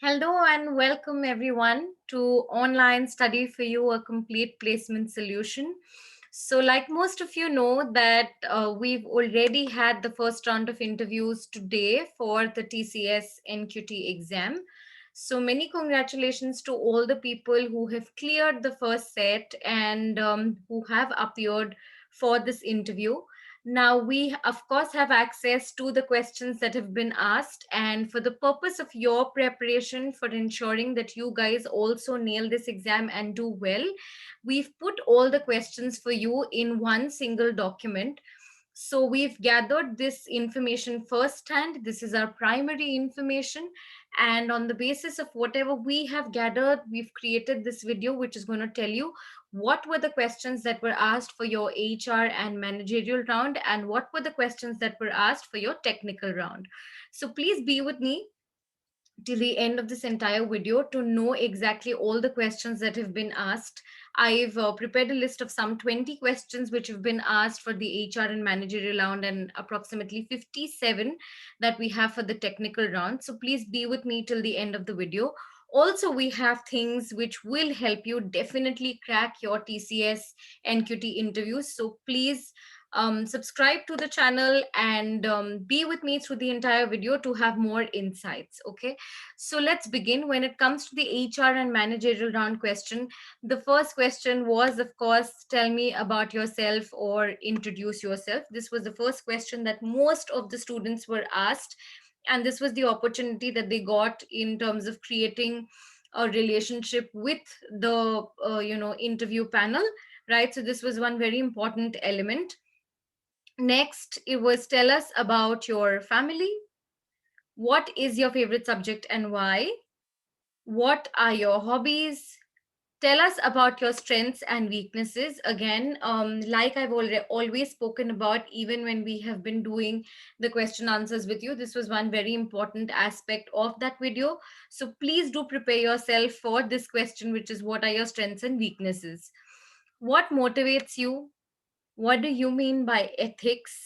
Hello and welcome everyone to Online Study for You, a complete placement solution. So, like most of you know, that we've already had the first round of interviews today for the TCS NQT exam. So, many congratulations to all the people who have cleared the first set and who have appeared for this interview. Now, we of course have access to the questions that have been asked, and for the purpose of your preparation for ensuring that you guys also nail this exam and do well, we've put all the questions for you in one single document. So we've gathered this information firsthand. This is our primary information. And on the basis of whatever we have gathered, we've created this video, which is going to tell you what were the questions that were asked for your HR and managerial round, and what were the questions that were asked for your technical round. So please be with me till the end of this entire video to know exactly all the questions that have been asked. I've prepared a list of some 20 questions which have been asked for the HR and managerial round, and approximately 57 that we have for the technical round. So please be with me till the end of the video. Also, we have things which will help you definitely crack your TCS NQT interviews. So please subscribe to the channel and be with me through the entire video to have more insights. Okay, so let's begin. When it comes to the HR and managerial round question, the first question was, of course, tell me about yourself or introduce yourself. This was the first question that most of the students were asked, and this was the opportunity that they got in terms of creating a relationship with the interview panel, right? So this was one very important element. Next, it was tell us about your family. What is your favorite subject and why? What are your hobbies? Tell us about your strengths and weaknesses. Again, like I've already always spoken about, even when we have been doing the question answers with you, this was one very important aspect of that video. So please do prepare yourself for this question, which is what are your strengths and weaknesses? What motivates you? What do you mean by ethics?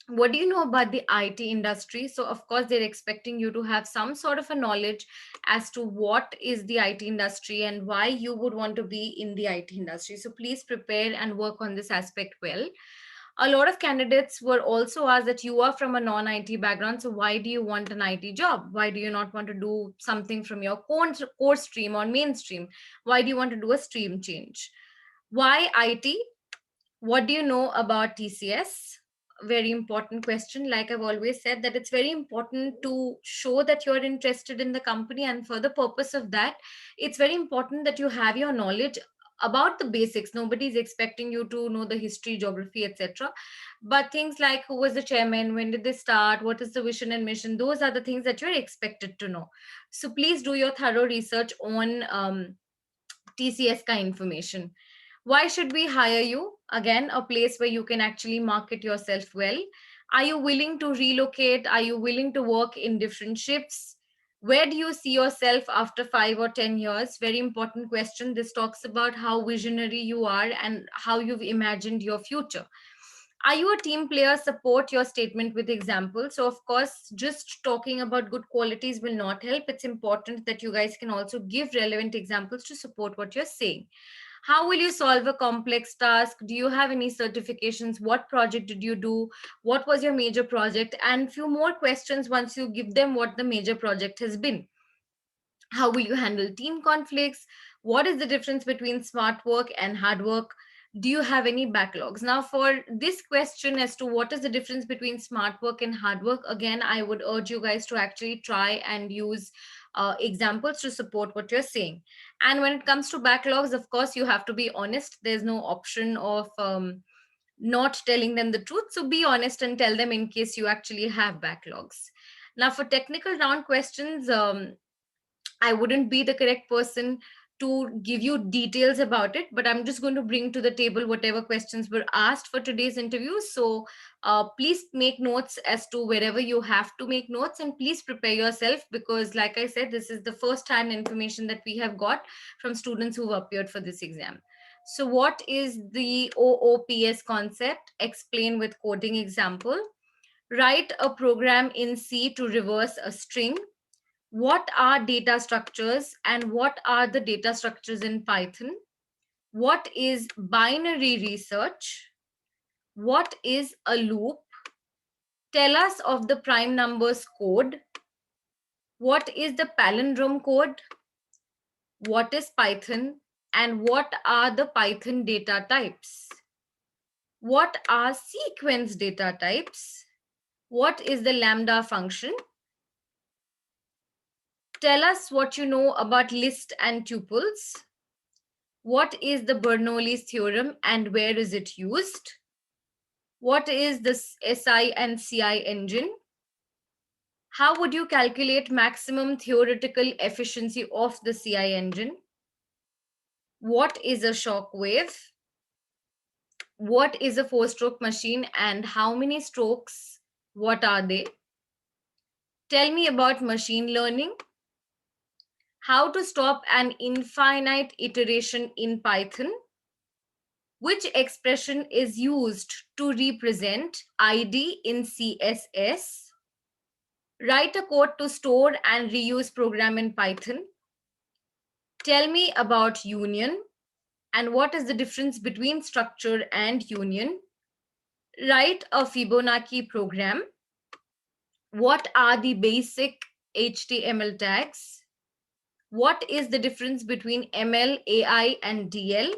What do you know about the IT industry? So, of course, they're expecting you to have some sort of a knowledge as to what is the IT industry and why you would want to be in the IT industry. So, please prepare and work on this aspect well. A lot of candidates were also asked that you are from a non IT background. So, why do you want an IT job? Why do you not want to do something from your core stream or mainstream? Why do you want to do a stream change? Why IT? What do you know about TCS? Very important question. Like I've always said, that it's very important to show that you're interested in the company, and for the purpose of that, it's very important that you have your knowledge about the basics. Nobody's expecting you to know the history, geography, etc. But things like who was the chairman, when did they start, what is the vision and mission, those are the things that you're expected to know. So please do your thorough research on TCS ka information. Why should we hire you? Again, a place where you can actually market yourself well. Are you willing to relocate? Are you willing to work in different shifts? Where do you see yourself after 5 or 10 years? Very important question. This talks about how visionary you are and how you've imagined your future. Are you a team player? Support your statement with examples. So, of course, just talking about good qualities will not help. It's important that you guys can also give relevant examples to support what you're saying. How will you solve a complex task? Do you have any certifications? What project did you do? What was your major project? And few more questions once you give them what the major project has been. How will you handle team conflicts? What is the difference between smart work and hard work? Do you have any backlogs? Now, for this question as to what is the difference between smart work and hard work, again, I would urge you guys to actually try and use examples to support what you're saying. And when it comes to backlogs, of course, you have to be honest. There's no option of not telling them the truth. So be honest and tell them in case you actually have backlogs. Now, for technical round questions, I wouldn't be the correct person to give you details about it, but I'm just going to bring to the table whatever questions were asked for today's interview. So please make notes as to wherever you have to make notes, and please prepare yourself because, like I said, this is the first hand information that we have got from students who've appeared for this exam. So, what is the OOPS concept? Explain with coding example. Write a program in C to reverse a string. What are data structures and what are the data structures in Python? What is binary research? What is a loop? Tell us of the prime numbers code. What is the palindrome code? What is Python? And what are the Python data types? What are sequence data types? What is the lambda function? Tell us what you know about list and tuples. What is the Bernoulli's theorem and where is it used? What is the SI and CI engine? How would you calculate maximum theoretical efficiency of the CI engine? What is a shock wave? What is a four-stroke machine and how many strokes? What are they? Tell me about machine learning. How to stop an infinite iteration in Python. Which expression is used to represent ID in CSS? Write a code to store and reuse program in Python. Tell me about union and what is the difference between structure and union. Write a Fibonacci program. What are the basic HTML tags? What is the difference between ML, AI, and DL?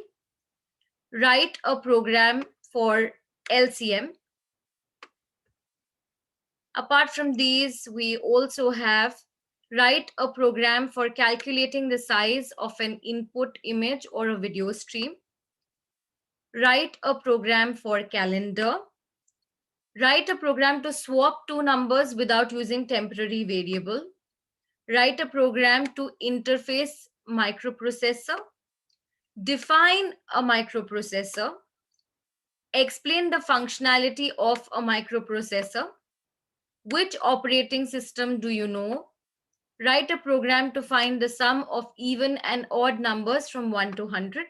Write a program for LCM. Apart from these, we also have write a program for calculating the size of an input image or a video stream. Write a program for calendar. Write a program to swap two numbers without using temporary variable. Write a program to interface microprocessor. Define a microprocessor. Explain the functionality of a microprocessor. Which operating system do you know? Write a program to find the sum of even and odd numbers from 1 to 100.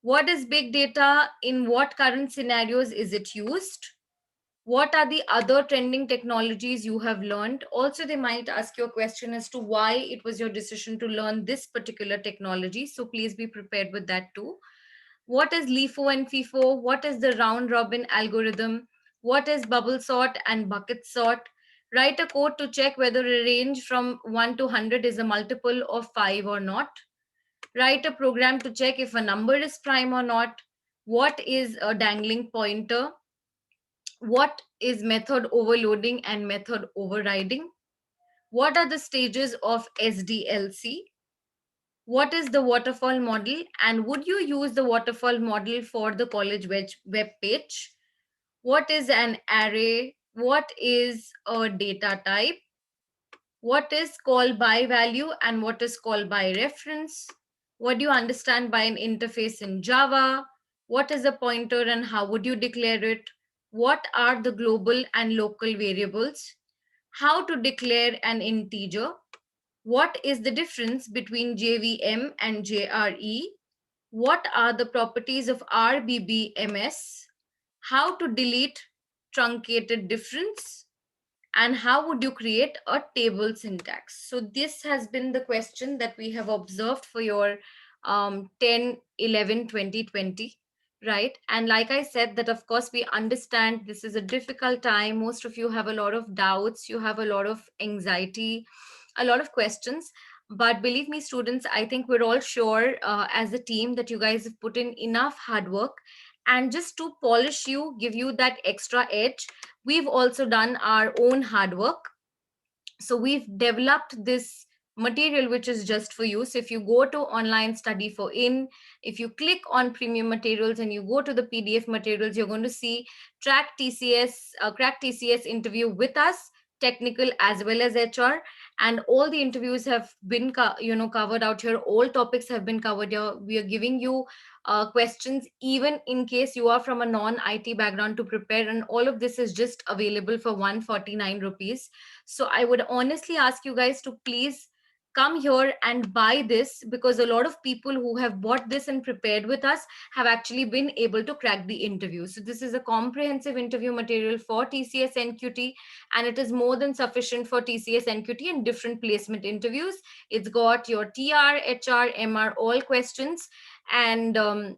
What is big data? In what current scenarios is it used? What are the other trending technologies you have learned? Also, they might ask you a question as to why it was your decision to learn this particular technology. So please be prepared with that too. What is LIFO and FIFO? What is the round robin algorithm? What is bubble sort and bucket sort? Write a code to check whether a range from 1 to 100 is a multiple of 5 or not. Write a program to check if a number is prime or not. What is a dangling pointer? What is method overloading and method overriding? What are the stages of SDLC? What is the waterfall model? And would you use the waterfall model for the college web page? What is an array? What is a data type? What is call by value and what is call by reference? What do you understand by an interface in Java? What is a pointer and how would you declare it? What are the global and local variables? How to declare an integer? What is the difference between JVM and JRE? What are the properties of RBBMS? How to delete truncated difference? And how would you create a table syntax? So this has been the question that we have observed for your 10, 11, 2020, right? And like I said, that of course we understand this is a difficult time. Most of you have a lot of doubts, you have a lot of anxiety, a lot of questions. But believe me, students, I think we're all sure as a team that you guys have put in enough hard work. And just to polish you, give you that extra edge, we've also done our own hard work. So we've developed this material which is just for you. So if you go to online study for in, if you click on premium materials and you go to the PDF materials, you're going to see crack TCS interview with us, technical as well as HR, and all the interviews have been covered out here. All topics have been covered here. We are giving you questions even in case you are from a non-IT background to prepare, and all of this is just available for 149 rupees. So I would honestly ask you guys to please come here and buy this, because a lot of people who have bought this and prepared with us have actually been able to crack the interview. So this is a comprehensive interview material for TCS NQT, and it is more than sufficient for TCS NQT and different placement interviews. It's got your TR, HR, MR, all questions. And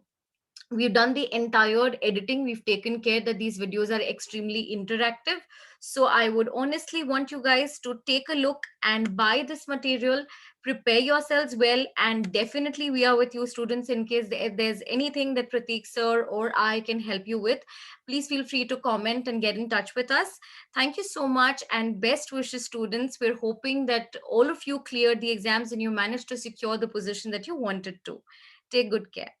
we've done the entire editing. We've taken care that these videos are extremely interactive. So I would honestly want you guys to take a look and buy this material, prepare yourselves well, and definitely we are with you students. In case there's anything that Prateek sir or I can help you with, please feel free to comment and get in touch with us. Thank you so much, and best wishes students. We're hoping that all of you cleared the exams and you managed to secure the position that you wanted to. Take good care.